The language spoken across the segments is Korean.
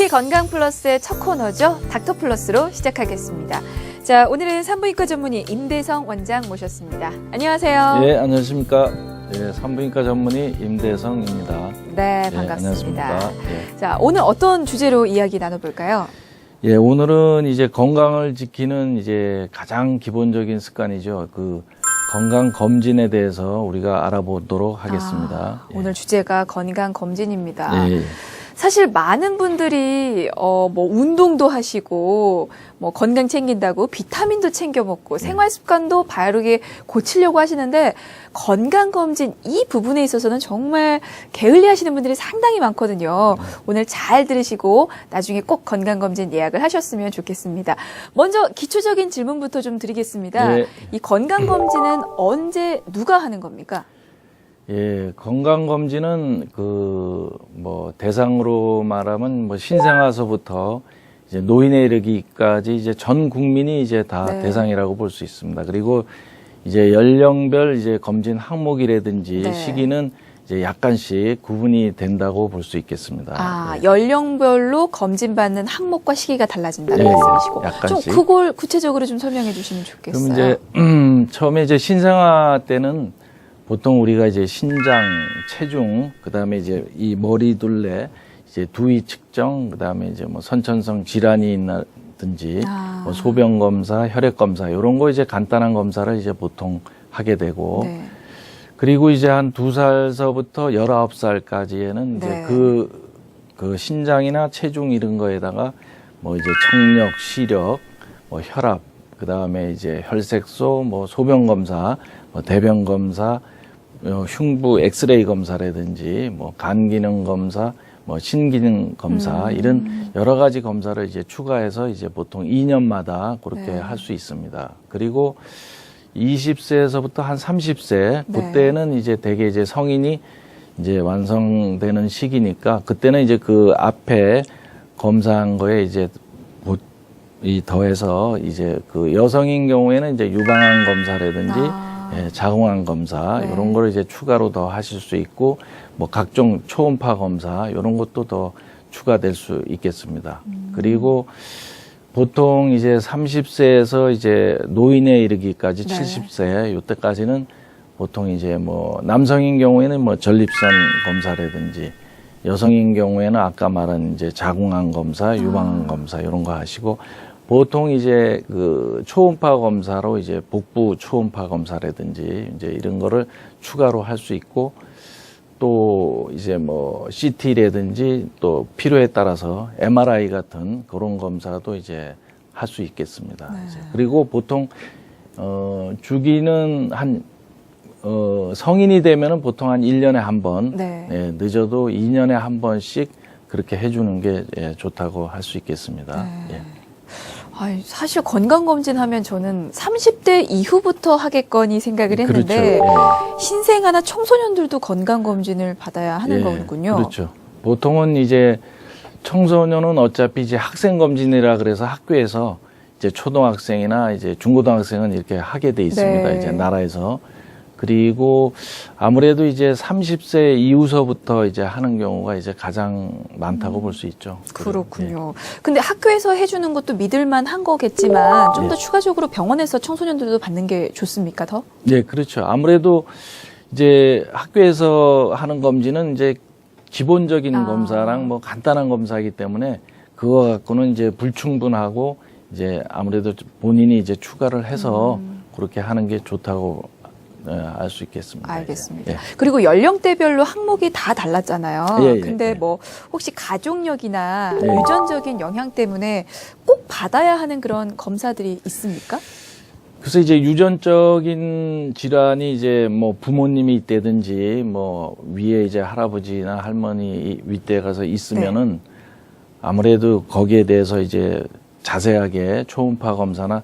MBC 건강 플러스의 첫 코너죠. 닥터 플러스로 시작하겠습니다. 자, 오늘은 산부인과 전문의 임대성 원장 모셨습니다. 안녕하세요. 예, 안녕하십니까. 예, 산부인과 전문의 임대성입니다. 네, 예, 반갑습니다. 안녕하십니까. 예. 자, 오늘 어떤 주제로 이야기 나눠볼까요? 예, 오늘은 이제 건강을 지키는 이제 가장 기본적인 습관이죠. 그 건강 검진에 대해서 우리가 알아보도록 하겠습니다. 오늘 주제가 건강 검진입니다. 예. 사실 많은 분들이 뭐 운동도 하시고 뭐 건강 챙긴다고 비타민도 챙겨 먹고 생활 습관도 바르게 고치려고 하시는데 건강 검진 이 부분에 있어서는 정말 게을리 하시는 분들이 상당히 많거든요. 오늘 잘 들으시고 나중에 꼭 건강 검진 예약을 하셨으면 좋겠습니다. 먼저 기초적인 질문부터 좀 드리겠습니다. 예. 이 건강 검진은 언제 누가 하는 겁니까? 예, 건강검진은 대상으로 말하면 신생아서부터 이제 노인에 이르기까지 이제 전 국민이 이제 다 네. 대상이라고 볼 수 있습니다. 그리고 이제 연령별 이제 검진 항목이라든지 네. 시기는 이제 약간씩 구분이 된다고 볼 수 있겠습니다. 아, 예. 연령별로 검진받는 항목과 시기가 달라진다는 예, 말씀이시고. 약간씩. 좀 그걸 구체적으로 좀 설명해 주시면 좋겠어요. 그럼 이제 처음에 이제 신생아 때는 보통 우리가 이제 신장, 체중, 그다음에 이제 이 머리 둘레, 이제 두위 측정, 그다음에 이제 뭐 선천성 질환이 있나든지 뭐 소변 검사, 혈액 검사 이런 거 이제 간단한 검사를 이제 보통 하게 되고 네. 그리고 이제 한 2살서부터 19살까지에는 이제 네. 그 신장이나 체중 이런 거에다가 뭐 이제 청력, 시력, 뭐 혈압, 그다음에 이제 혈색소, 뭐 소변 검사, 뭐 대변 검사, 흉부 엑스레이 검사라든지 뭐 간 기능 검사, 뭐 신기능 검사 이런 여러 가지 검사를 이제 추가해서 이제 보통 2년마다 그렇게 네. 할 수 있습니다. 그리고 20세에서부터 한 30세 그때는 이제 대개 이제 성인이 이제 완성되는 시기니까 그때는 이제 그 앞에 검사한 거에 이제 이 더해서 이제 그 여성인 경우에는 이제 유방암 검사라든지 예, 자궁암 검사 네. 이런 거를 이제 추가로 더 하실 수 있고 뭐 각종 초음파 검사 이런 것도 더 추가될 수 있겠습니다. 그리고 보통 이제 30세에서 이제 노인에 이르기까지 네. 70세 이때까지는 보통 이제 뭐 남성인 경우에는 뭐 전립선 검사라든지 여성인 경우에는 아까 말한 이제 자궁암 검사, 유방암 검사 이런 거 하시고 보통 이제 그 초음파 검사로 이제 복부 초음파 검사라든지 이제 이런 거를 추가로 할 수 있고 또 이제 뭐 CT라든지 또 필요에 따라서 MRI 같은 그런 검사도 이제 할 수 있겠습니다. 네. 이제. 그리고 보통 주기는 성인이 되면은 보통 한 1년에 한 번, 네. 예, 늦어도 2년에 한 번씩 그렇게 해주는 게 좋다고 할 수 있겠습니다. 네. 예. 사실 건강검진 하면 저는 30대 이후부터 하겠거니 생각을 했는데 그렇죠. 신생아나 청소년들도 건강검진을 받아야 하는 거군요. 그렇죠. 보통은 이제 청소년은 어차피 이제 학생검진이라 그래서 학교에서 이제 초등학생이나 이제 중고등학생은 이렇게 하게 돼 있습니다. 네. 이제 나라에서. 그리고 아무래도 이제 30세 이후서부터 이제 하는 경우가 이제 가장 많다고 볼 수 있죠. 그렇군요. 근데 학교에서 해주는 것도 믿을만 한 거겠지만 좀 더 예. 추가적으로 병원에서 청소년들도 받는 게 좋습니까, 더? 네, 그렇죠. 아무래도 이제 학교에서 하는 검진은 이제 기본적인 검사랑 뭐 간단한 검사이기 때문에 그거 갖고는 이제 불충분하고 이제 아무래도 본인이 이제 추가를 해서 그렇게 하는 게 좋다고 알 수 있겠습니다. 알겠습니다. 예. 그리고 연령대별로 항목이 다 달랐잖아요. 예, 예, 근데 예. 뭐 혹시 가족력이나 예. 유전적인 영향 때문에 꼭 받아야 하는 그런 검사들이 있습니까? 그래서 이제 유전적인 질환이 이제 뭐 부모님이 있다든지 뭐 위에 이제 할아버지나 할머니 윗대에 가서 있으면은 아무래도 거기에 대해서 이제 자세하게 초음파 검사나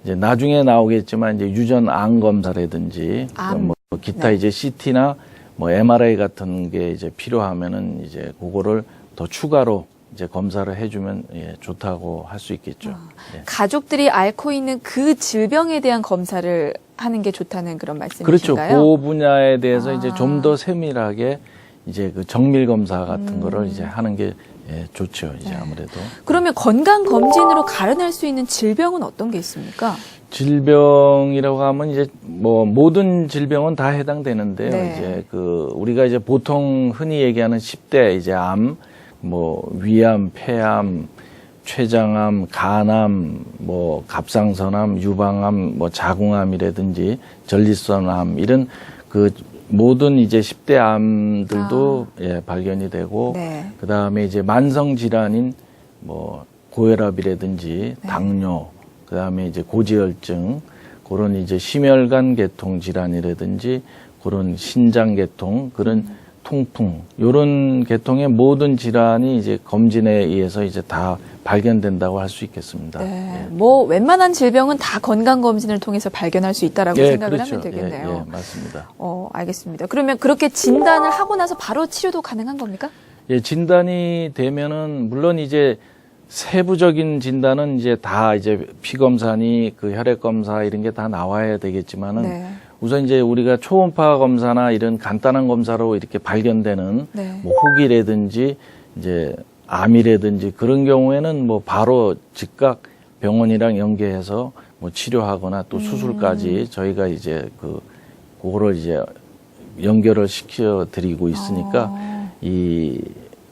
이제 나중에 나오겠지만 이제 유전암 검사라든지 뭐 기타 이제 CT나 뭐 MRI 같은 게 이제 필요하면은 이제 그거를 더 추가로 이제 검사를 해주면 좋다고 할 수 있겠죠. 예. 가족들이 앓고 있는 그 질병에 대한 검사를 하는 게 좋다는 그런 그렇죠. 말씀이신가요? 그 분야에 대해서 이제 좀 더 세밀하게 이제 그 정밀 검사 같은 거를 이제 하는 게 예, 좋죠. 이제 네. 아무래도. 그러면 건강검진으로 가려낼 수 있는 질병은 어떤 게 있습니까? 질병이라고 하면 이제 뭐 모든 질병은 다 해당되는데요. 네. 이제 우리가 이제 보통 흔히 얘기하는 10대 이제 암, 뭐 위암, 폐암, 췌장암, 간암, 뭐 갑상선암, 유방암, 뭐 자궁암이라든지 전립선암 이런 그 모든 이제 10대 암들도 예, 발견이 되고 네. 그다음에 이제 만성 질환인 뭐 고혈압이라든지 네. 당뇨 그다음에 이제 고지혈증 그런 이제 심혈관 계통 질환이라든지 그런 신장 계통 그런 통풍 요런 계통의 모든 질환이 이제 검진에 의해서 이제 다 발견된다고 할 수 있겠습니다. 네. 뭐 웬만한 질병은 다 건강검진을 통해서 발견할 수 있다라고 예, 생각을 그렇죠. 하면 되겠네요. 예, 예, 맞습니다. 알겠습니다. 그러면 그렇게 진단을 하고 나서 바로 치료도 가능한 겁니까? 예, 진단이 되면은 물론 이제 세부적인 진단은 이제 다 이제 피 검사니 그 혈액 검사 이런 게 다 나와야 되겠지만은 네. 우선 이제 우리가 초음파 검사나 이런 간단한 검사로 이렇게 발견되는 네. 뭐 혹이라든지 이제 암이라든지 그런 경우에는 뭐 바로 즉각 병원이랑 연계해서 뭐 치료하거나 또 수술까지 저희가 이제 그거를 이제 연결을 시켜 드리고 있으니까 이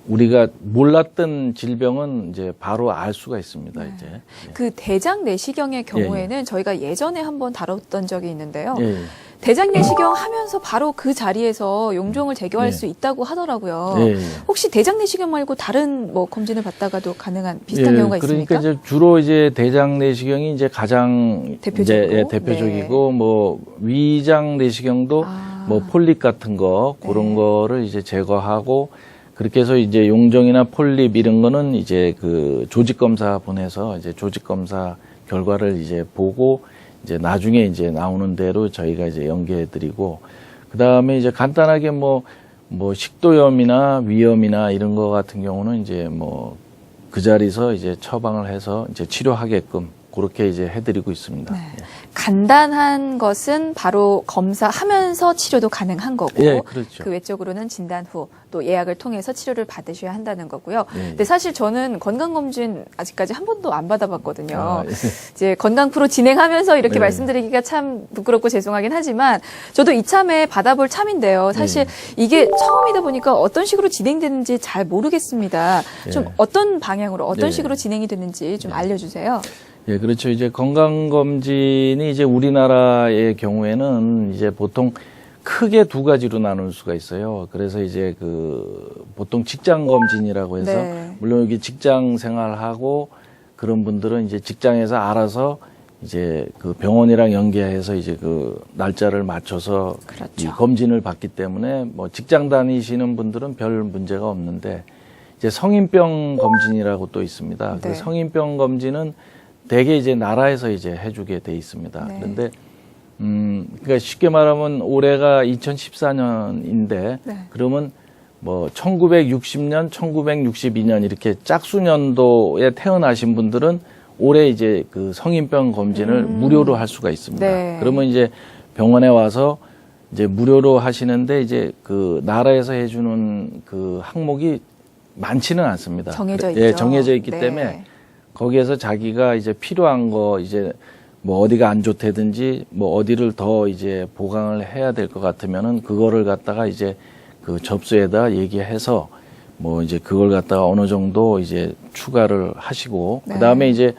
우리가 몰랐던 질병은 이제 바로 알 수가 있습니다. 네. 이제. 그 대장 내시경의 경우에는 저희가 예전에 한번 다뤘던 적이 있는데요. 예. 대장 내시경 하면서 바로 그 자리에서 용종을 제거할 네. 수 있다고 하더라고요. 예. 혹시 대장 내시경 말고 다른 뭐 검진을 받다가도 가능한 비슷한 경우가 있습니까? 그러니까 이제 주로 이제 대장 내시경이 이제 가장 대표적이고. 이제 대표적이고 뭐 위장 내시경도 아. 뭐 폴립 같은 거 그런 네. 거를 이제 제거하고 그렇게 해서 이제 용종이나 폴립 이런 거는 이제 그 조직 검사 보내서 이제 조직 검사 결과를 이제 보고 이제 나중에 이제 나오는 대로 저희가 이제 연계해 드리고 그다음에 이제 간단하게 뭐 식도염이나 위염이나 이런 거 같은 경우는 이제 뭐 그 자리에서 이제 처방을 해서 이제 치료하게끔 그렇게 이제 해드리고 있습니다. 네. 간단한 것은 바로 검사하면서 치료도 가능한 거고 예, 그렇죠. 그 외적으로는 진단 후 또 예약을 통해서 치료를 받으셔야 한다는 거고요. 예. 근데 사실 저는 건강검진 아직까지 한 번도 안 받아봤거든요. 아, 예. 이제 건강 프로 진행하면서 이렇게 네. 말씀드리기가 참 부끄럽고 죄송하긴 하지만 저도 이참에 받아볼 참인데요. 사실 이게 처음이다 보니까 어떤 식으로 진행되는지 잘 모르겠습니다. 좀 예. 어떤 방향으로 어떤 네. 식으로 진행이 되는지 좀 알려주세요. 예, 그렇죠. 이제 건강검진이 이제 우리나라의 경우에는 이제 보통 크게 두 가지로 나눌 수가 있어요. 그래서 이제 보통 직장검진이라고 해서 네. 물론 여기 직장 생활하고 그런 분들은 이제 직장에서 알아서 이제 그 병원이랑 연계해서 이제 그 날짜를 맞춰서 그렇죠. 이 검진을 받기 때문에 뭐 직장 다니시는 분들은 별 문제가 없는데 이제 성인병 검진이라고 또 있습니다. 네. 그 성인병 검진은 대개 이제 나라에서 이제 해주게 돼 있습니다. 네. 그런데 그러니까 쉽게 말하면 올해가 2014년인데 네. 그러면 뭐 1960년, 1962년 이렇게 짝수년도에 태어나신 분들은 올해 이제 그 성인병 검진을 무료로 할 수가 있습니다. 네. 그러면 이제 병원에 와서 이제 무료로 하시는데 이제 그 나라에서 해주는 그 항목이 많지는 않습니다. 정해져 예, 있죠. 정해져 있기 네. 때문에 거기에서 자기가 이제 필요한 거 이제 뭐 어디가 안 좋다든지 뭐 어디를 더 이제 보강을 해야 될 것 같으면은 그거를 갖다가 이제 그 접수에다 얘기해서 뭐 이제 그걸 갖다가 어느 정도 이제 추가를 하시고 네. 그다음에 이제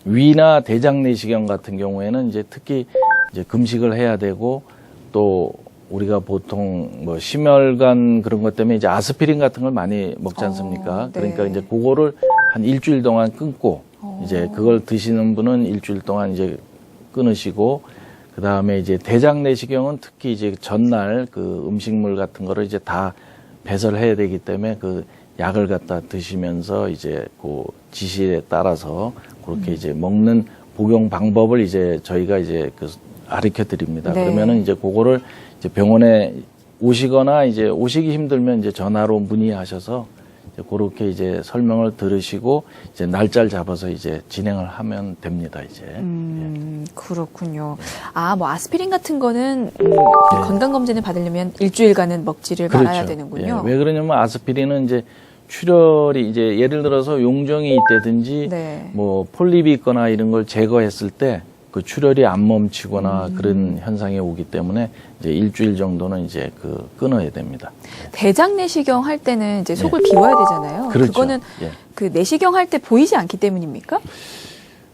위나 대장 내시경 같은 경우에는 이제 특히 이제 금식을 해야 되고 또 우리가 보통 뭐 심혈관 그런 것 때문에 이제 아스피린 같은 걸 많이 먹지 않습니까? 네. 그러니까 이제 그거를 한 일주일 동안 끊고 이제 그걸 드시는 분은 일주일 동안 이제 끊으시고 그 다음에 이제 대장 내시경은 특히 이제 전날 그 음식물 같은 거를 이제 다 배설해야 되기 때문에 그 약을 갖다 드시면서 이제 그 지시에 따라서 그렇게 이제 먹는 복용 방법을 이제 저희가 이제 그 가르쳐 드립니다. 네. 그러면은 이제 그거를 이제 병원에 오시거나 이제 오시기 힘들면 이제 전화로 문의하셔서 이제 그렇게 이제 설명을 들으시고 이제 날짜를 잡아서 이제 진행을 하면 됩니다. 이제. 그렇군요. 뭐 아스피린 같은 거는 건강검진을 받으려면 일주일간은 먹지를 말아야 되는군요. 예, 왜 그러냐면 아스피린은 이제 출혈이 이제 예를 들어서 용종이 있다든지 네. 뭐 폴립이 있거나 이런 걸 제거했을 때 그 출혈이 안 멈추거나 그런 현상이 오기 때문에 이제 일주일 정도는 이제 그 끊어야 됩니다. 대장 내시경 할 때는 이제 속을 비워야 되잖아요. 그렇죠. 그거는 예. 그 내시경 할 때 보이지 않기 때문입니까?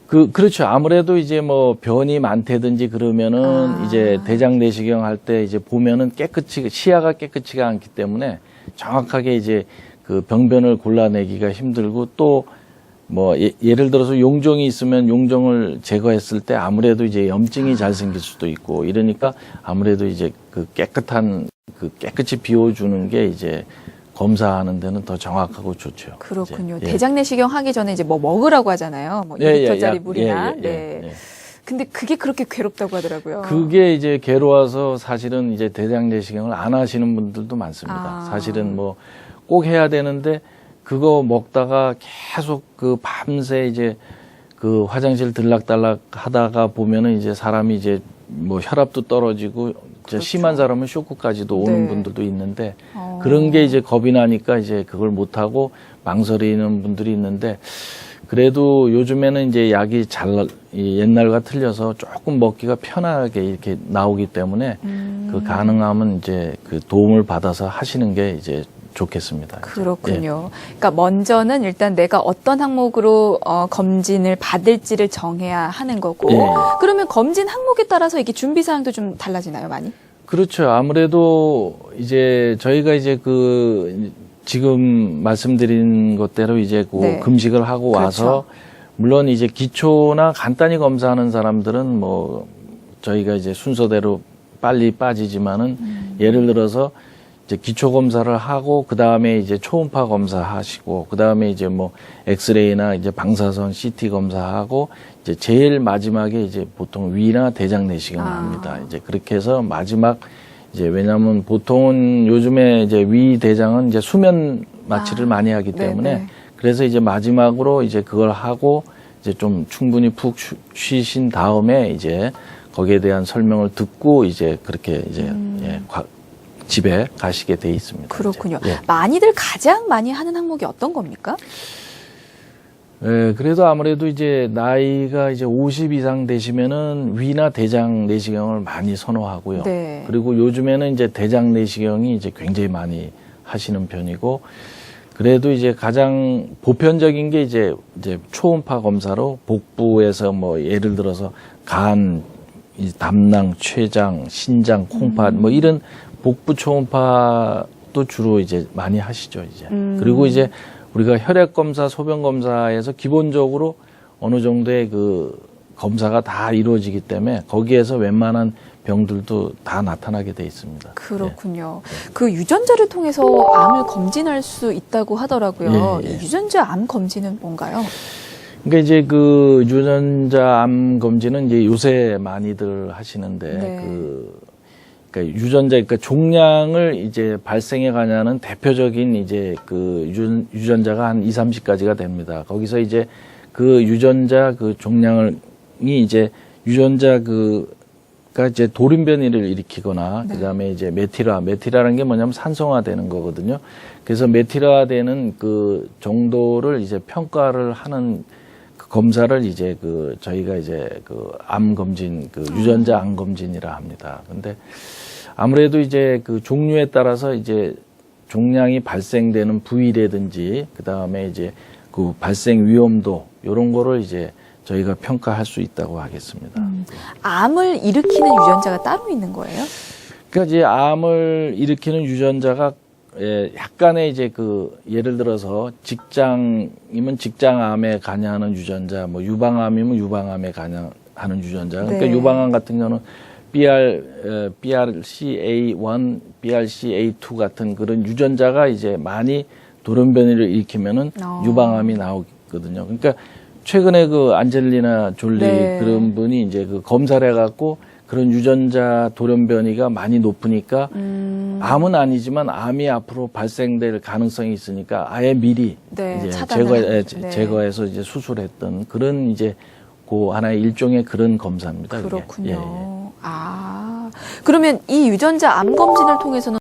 그렇죠. 아무래도 이제 뭐 변이 많다든지 그러면은 이제 대장 내시경 할 때 이제 보면은 깨끗이, 시야가 깨끗이가 않기 때문에 정확하게 이제 그 병변을 골라내기가 힘들고 또 뭐 예를 들어서 용종이 있으면 용종을 제거했을 때 아무래도 이제 염증이 잘 생길 수도 있고 이러니까 아무래도 이제 그 깨끗한 그 깨끗이 비워주는 게 이제 검사하는 데는 더 정확하고 좋죠. 그렇군요. 이제, 예. 대장 내시경 하기 전에 이제 뭐 먹으라고 하잖아요. 뭐 예, 2리터짜리 예, 물이나. 예, 예, 네. 예. 근데 그게 그렇게 괴롭다고 하더라고요. 그게 이제 괴로워서 사실은 이제 대장 내시경을 안 하시는 분들도 많습니다. 사실은 뭐 꼭 해야 되는데 그거 먹다가 계속 그 밤새 이제 그 화장실 들락달락 하다가 보면은 이제 사람이 이제 뭐 혈압도 떨어지고 이제 그렇죠. 심한 사람은 쇼크까지도 오는 네. 분들도 있는데 그런 게 이제 겁이 나니까 이제 그걸 못하고 망설이는 분들이 있는데 그래도 요즘에는 이제 약이 옛날과 틀려서 조금 먹기가 편하게 이렇게 나오기 때문에 그 가능하면 이제 그 도움을 받아서 하시는 게 이제 좋겠습니다. 그렇군요. 그러니까 먼저는 일단 내가 어떤 항목으로 검진을 받을지를 정해야 하는 거고 예. 그러면 검진 항목에 따라서 이게 준비 사항도 좀 달라지나요, 많이? 그렇죠. 아무래도 이제 저희가 이제 그 지금 말씀드린 것대로 이제 그 네. 금식을 하고 와서 그렇죠. 물론 이제 기초나 간단히 검사하는 사람들은 뭐 저희가 이제 순서대로 빨리 빠지지만은 예를 들어서 이제 기초 검사를 하고 그 다음에 이제 초음파 검사하시고 그 다음에 이제 뭐 엑스레이나 이제 방사선 CT 검사하고 이제 제일 마지막에 이제 보통 위나 대장 내시경을 합니다. 이제 그렇게 해서 마지막 이제 왜냐하면 보통은 요즘에 이제 위 대장은 이제 수면 마취를 많이 하기 때문에 네네. 그래서 이제 마지막으로 이제 그걸 하고 이제 좀 충분히 푹 쉬신 다음에 이제 거기에 대한 설명을 듣고 이제 그렇게 이제 집에 가시게 돼 있습니다. 그렇군요. 이제. 예. 많이들 가장 많이 하는 항목이 어떤 겁니까? 예, 그래도 아무래도 이제 나이가 이제 50 이상 되시면은 위나 대장 내시경을 많이 선호하고요. 네. 그리고 요즘에는 이제 대장 내시경이 이제 굉장히 많이 하시는 편이고, 그래도 이제 가장 보편적인 게 이제 초음파 검사로 복부에서 뭐 예를 들어서 간, 이 담낭, 췌장, 신장, 콩팥 뭐 이런 복부 초음파도 주로 이제 많이 하시죠, 이제. 그리고 이제 우리가 혈액 검사, 소변 검사에서 기본적으로 어느 정도의 그 검사가 다 이루어지기 때문에 거기에서 웬만한 병들도 다 나타나게 돼 있습니다. 그렇군요. 그 유전자를 통해서 암을 검진할 수 있다고 하더라고요. 예, 예. 이 유전자 암 검진은 뭔가요? 그러니까 이제 그 유전자 암 검진은 이제 요새 많이들 하시는데 네. 그러니까 유전자, 그러니까 종양을 이제 발생해 가냐는 대표적인 이제 그 유전자가 한 20, 30가지가 됩니다. 거기서 이제 그 유전자 그 종양이 이제 유전자 그가 이제 돌연변이를 일으키거나 네. 그다음에 이제 메틸화라는 게 뭐냐면 산성화되는 거거든요. 그래서 메틸화되는 그 정도를 이제 평가를 하는 그 검사를 이제 그 저희가 이제 그 암 검진, 그 유전자 암 검진이라 합니다. 근데 아무래도 이제 그 종류에 따라서 이제 종양이 발생되는 부위라든지 그 다음에 이제 그 발생 위험도 이런 거를 이제 저희가 평가할 수 있다고 하겠습니다. 암을 일으키는 유전자가 따로 있는 거예요? 그러니까 이제 암을 일으키는 유전자가 약간의 이제 그 예를 들어서 직장이면 직장암에 관여하는 유전자, 뭐 유방암이면 유방암에 관여하는 유전자. 그러니까 네. 유방암 같은 경우는 BRCA1, BRCA2 같은 그런 유전자가 이제 많이 돌연변이를 일으키면은 유방암이 나오거든요. 그러니까 최근에 그 안젤리나 졸리 네. 그런 분이 이제 그 검사를 해갖고 그런 유전자 돌연변이가 많이 높으니까 암은 아니지만 암이 앞으로 발생될 가능성이 있으니까 아예 미리 네, 이제 차단을. 네. 제거해서 이제 수술했던 그런 이제 그 하나의 일종의 그런 검사입니다. 그게. 그렇군요. 예, 예. 그러면 이 유전자 암 검진을 통해서는